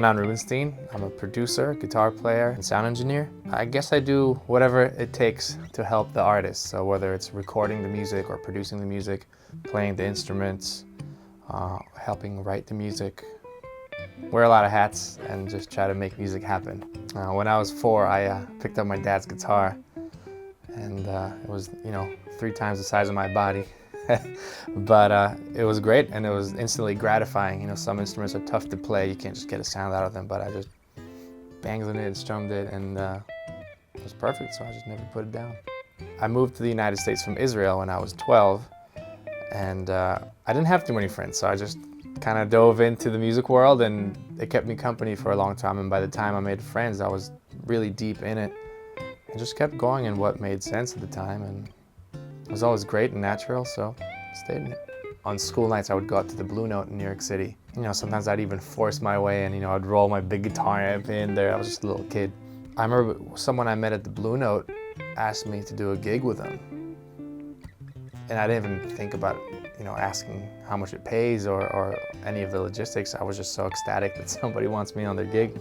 Hanan Rubinstein. I'm a producer, guitar player, and sound engineer. I guess I do whatever it takes to help the artist. So whether it's recording the music or producing the music, playing the instruments, helping write the music. Wear a lot of hats and just try to make music happen. When I was 4, I picked up my dad's guitar, and it was, 3 times the size of my body. But it was great, and it was instantly gratifying. Some instruments are tough to play. You can't just get a sound out of them, but I just banged on it and strummed it, and it was perfect, so I just never put it down. I moved to the United States from Israel when I was 12, and I didn't have too many friends, so I just kind of dove into the music world, and it kept me company for a long time. And by the time I made friends, I was really deep in it and just kept going in what made sense at the time. And it was always great and natural, so I stayed in it. On school nights, I would go out to the Blue Note in New York City. Sometimes I'd even force my way, and I'd roll my big guitar amp in there. I was just a little kid. I remember someone I met at the Blue Note asked me to do a gig with them, and I didn't even think about asking how much it pays or any of the logistics. I was just so ecstatic that somebody wants me on their gig.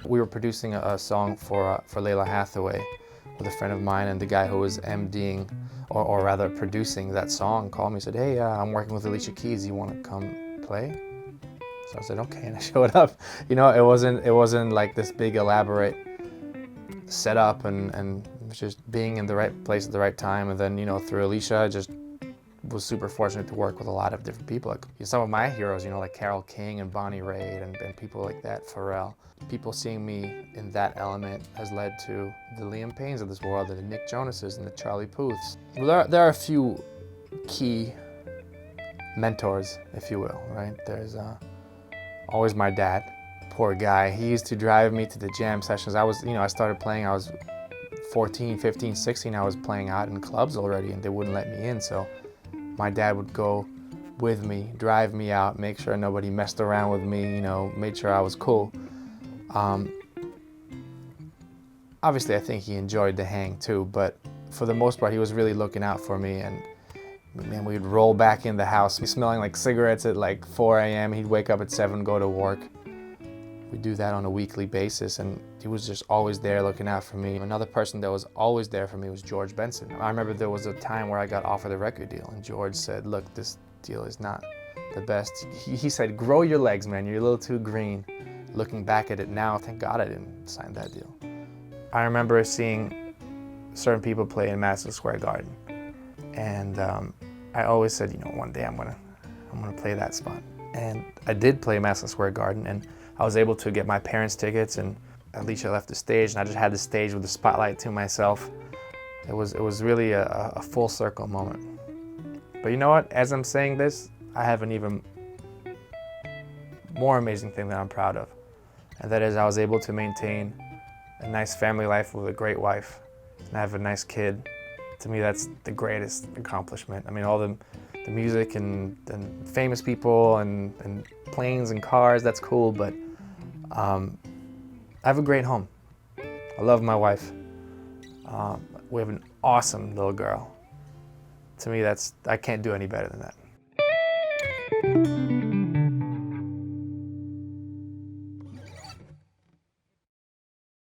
We were producing a song for Lalah Hathaway with a friend of mine, and the guy who was MDing, or rather producing that song, called me and said, "Hey, I'm working with Alicia Keys. You want to come play?" So I said, "Okay," and I showed up. It wasn't like this big elaborate setup, and it was just being in the right place at the right time. And then through Alicia, I just was super fortunate to work with a lot of different people. Like some of my heroes, like Carole King and Bonnie Raitt and people like that, Pharrell. People seeing me in that element has led to the Liam Paynes of this world, and the Nick Jonases and the Charlie Puths. Well, there are a few key mentors, if you will, right? There's always my dad. Poor guy. He used to drive me to the jam sessions. I started playing, I was 14, 15, 16. I was playing out in clubs already, and they wouldn't let me in, so my dad would go with me, drive me out, make sure nobody messed around with me, made sure I was cool. Obviously, I think he enjoyed the hang too, but for the most part, he was really looking out for me. And man, we'd roll back in the house, smelling like cigarettes at like 4 a.m. He'd wake up at 7, go to work. We'd do that on a weekly basis, and he was just always there looking out for me. Another person that was always there for me was George Benson. I remember there was a time where I got offered a record deal, and George said, "Look, this deal is not the best." He said, "Grow your legs, man. You're a little too green." Looking back at it now, thank God I didn't sign that deal. I remember seeing certain people play in Madison Square Garden, and I always said, one day I'm gonna play that spot. And I did play Madison Square Garden, and I was able to get my parents' tickets, and Alicia left the stage, and I just had the stage with the spotlight to myself. It was really a full circle moment. But you know what? As I'm saying this, I have an even more amazing thing that I'm proud of. And that is I was able to maintain a nice family life with a great wife, and I have a nice kid. To me, that's the greatest accomplishment. I mean, all the music and famous people and planes and cars, that's cool, but I have a great home. I love my wife. We have an awesome little girl. To me, I can't do any better than that.